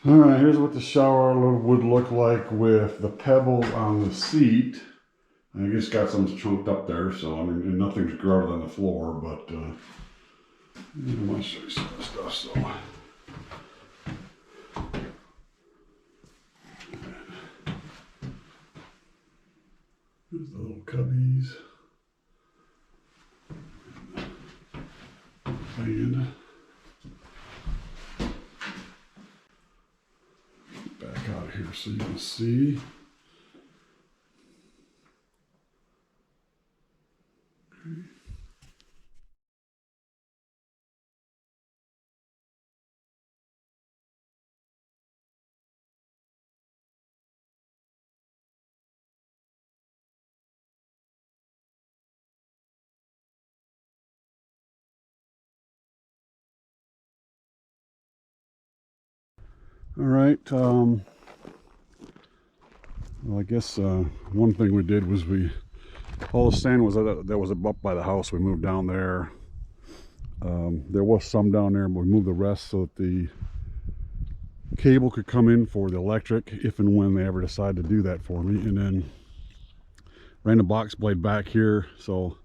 All right, here's what the shower would look like with the pebbles on the seat. I just got some chunked up there, so I mean, nothing's growing on the floor, but I want to show you some of the stuff. So, there's the little cubbies. Fan. Back out of here so you can see. Okay. All right. Well, I guess one thing we did was all the sand was that was up by the house. We moved down there. There was some down there, but we moved the rest so that the cable could come in for the electric if and when they ever decide to do that for me. And then ran the box blade back here, so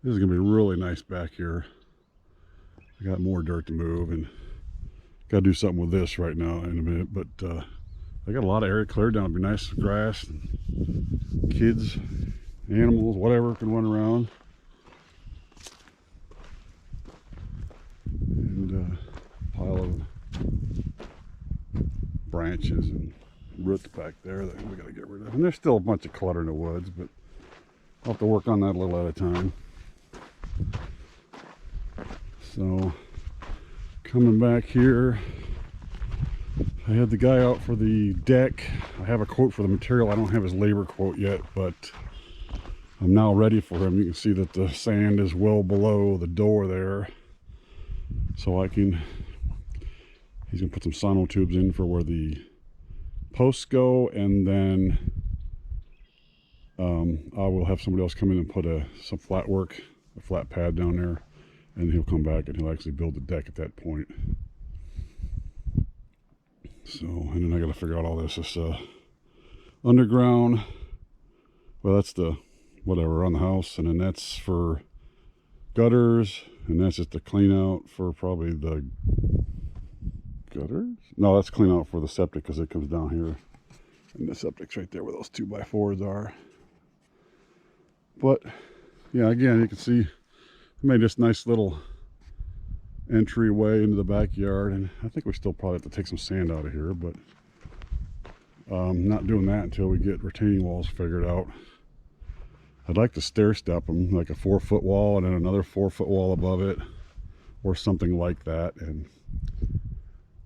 this is gonna be really nice back here. I got more dirt to move and got to do something with this right now in a minute, but I got a lot of area cleared down. It'd be nice grass, kids, animals, whatever can run around. And a pile of branches and roots back there that we got to get rid of. And there's still a bunch of clutter in the woods, but I'll have to work on that a little at a time. So coming back here, I had the guy out for the deck. I have a quote for the material. I don't have his labor quote yet, but I'm now ready for him. You can see that the sand is well below the door there. So he's gonna put some sono tubes in for where the posts go, and then I will have somebody else come in and put some flat work, a flat pad down there, and he'll come back and he'll actually build the deck at that point. So, and then I got to figure out all this. This underground, well, that's the whatever on the house, and then that's for gutters, and that's just the clean out for probably the gutters. No, that's clean out for the septic because it comes down here, and the septic's right there where those 2x4s are. But yeah, again, you can see I made this nice little entryway into the backyard, and I think we still probably have to take some sand out of here, but not doing that until we get retaining walls figured out. I'd like to stair step them, like a 4-foot wall and then another 4-foot wall above it, or something like that, and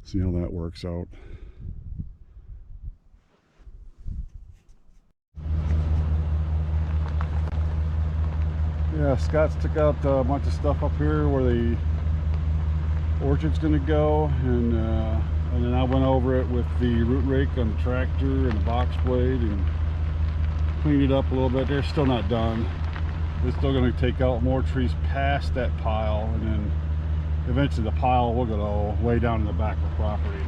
see how that works out. Yeah, Scott's took out a bunch of stuff up here where the orchard's gonna go, and then I went over it with the root rake on the tractor and the box blade and cleaned it up a little bit. They're still not done. They're still gonna take out more trees past that pile, and then eventually the pile will go way down in the back of the property.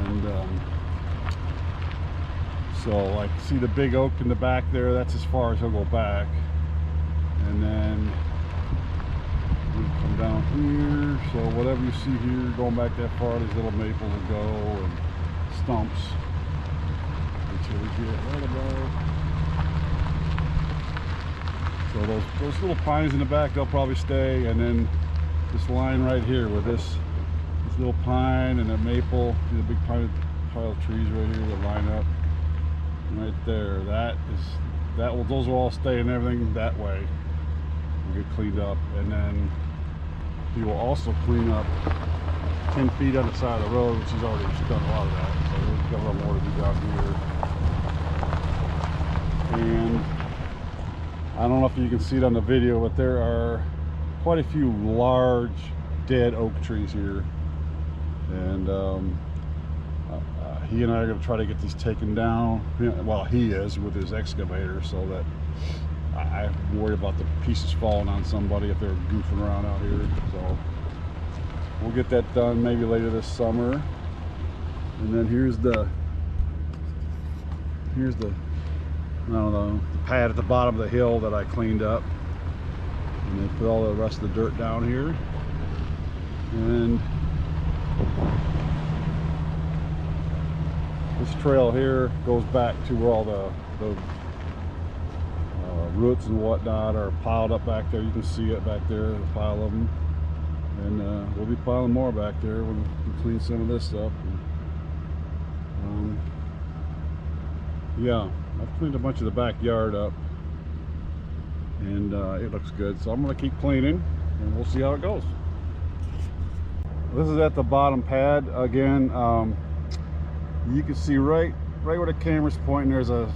And so, like, see the big oak in the back there? That's as far as he'll go back. And then we come down here, so whatever you see here going back that far, these little maples will go, and stumps, until we get right above. So those little pines in the back, they'll probably stay, and then this line right here with this little pine and a maple, see the big pile of trees right here that line up right there. Those will all stay, and everything that way will get cleaned up. And then he will also clean up 10 feet on the side of the road, which he's already done a lot of that, so we've got a lot more to do down here. And I don't know if you can see it on the video, but there are quite a few large dead oak trees here, and he and I are going to try to get these taken down. Well, he is with his excavator, so that I worry about the pieces falling on somebody if they're goofing around out here. So we'll get that done maybe later this summer. And then here's the I don't know, the pad at the bottom of the hill that I cleaned up. And they put all the rest of the dirt down here. And this trail here goes back to where all the roots and whatnot are piled up back there. You can see it back there, a pile of them. And we'll be piling more back there when we clean some of this up. And, yeah, I've cleaned a bunch of the backyard up, and it looks good. So I'm going to keep cleaning, and we'll see how it goes. This is at the bottom pad again. You can see right where the camera's pointing. There's a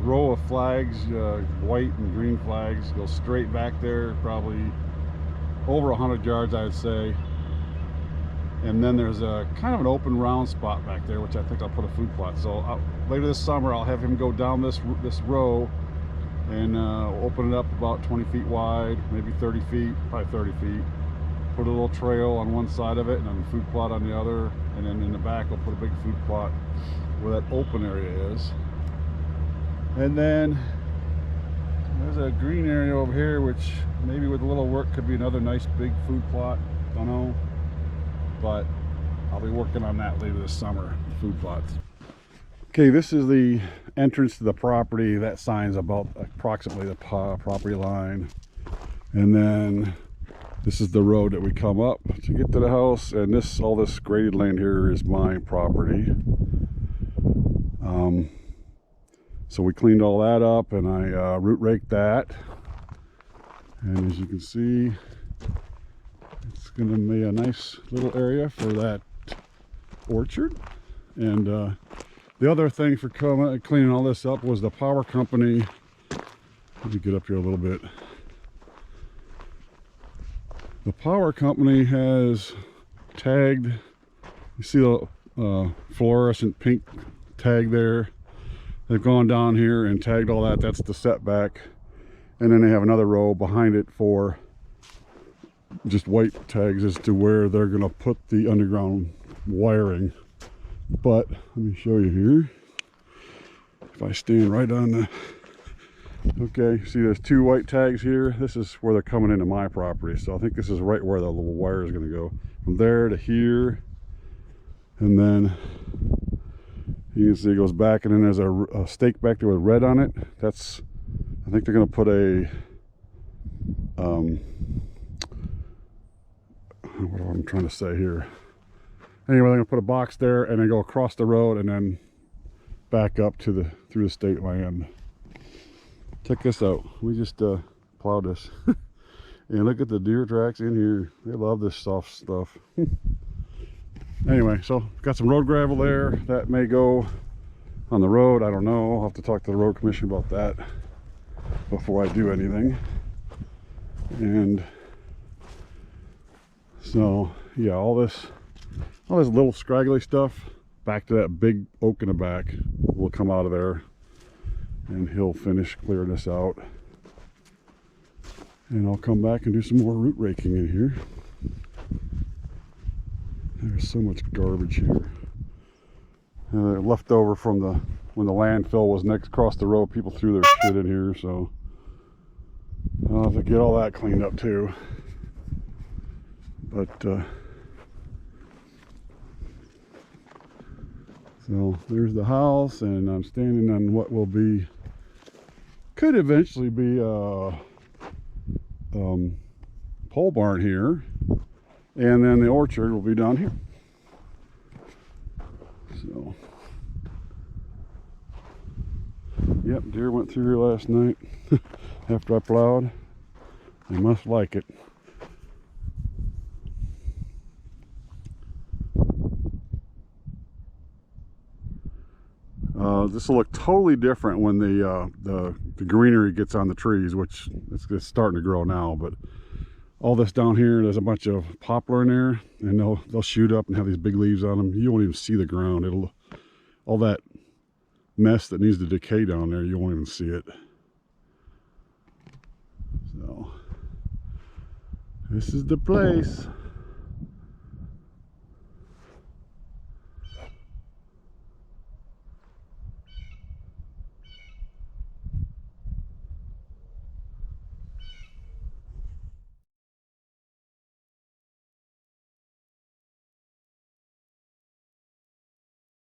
row of flags, white and green flags. Go straight back there, probably over 100 yards, I would say. And then there's a kind of an open round spot back there, which I think I'll put a food plot. So later this summer, I'll have him go down this row and open it up about 20 feet wide, maybe 30 feet, probably 30 feet. Put a little trail on one side of it and then a food plot on the other. And then in the back, I'll put a big food plot where that open area is. And then there's a green area over here, which maybe with a little work could be another nice big food plot. Don't know. But I'll be working on that later this summer, food plots. Okay, this is the entrance to the property. That sign's about approximately the property line. And then this is the road that we come up to get to the house. And all this graded land here is my property. So we cleaned all that up, and I root raked that. And as you can see, it's going to be a nice little area for that orchard. And the other thing for cleaning all this up was the power company. Let me get up here a little bit. The power company has tagged, you see the fluorescent pink tag there. They've gone down here and tagged all that. That's the setback. And then they have another row behind it for just white tags as to where they're going to put the underground wiring. But let me show you here. If I stand right on the, okay, see there's two white tags here. This is where they're coming into my property. So I think this is right where the little wire is going to go. From there to here. And then you can see it goes back, and then there's a stake back there with red on it. That's, I think they're going to put a what am I trying to say here? Anyway, they're going to put a box there and then go across the road and then back up to through the state land. Check this out. We just plowed this. And look at the deer tracks in here. They love this soft stuff. Anyway, so got some road gravel there. That may go on the road. I don't know. I'll have to talk to the road commission about that before I do anything. And so, yeah, all this little scraggly stuff back to that big oak in the back will come out of there, and he'll finish clearing this out. And I'll come back and do some more root raking in here. There's so much garbage here. Left over from when the landfill was next across the road. People threw their shit in here, so I'll have to get all that cleaned up too. But so there's the house, and I'm standing on what will be, could eventually be a pole barn here. And then the orchard will be down here. So, yep, deer went through here last night after I plowed. They must like it. This will look totally different when the greenery gets on the trees, which it's starting to grow now, but all this down here, there's a bunch of poplar in there, and they'll shoot up and have these big leaves on them. You won't even see the ground. All that mess that needs to decay down there, you won't even see it. So this is the place.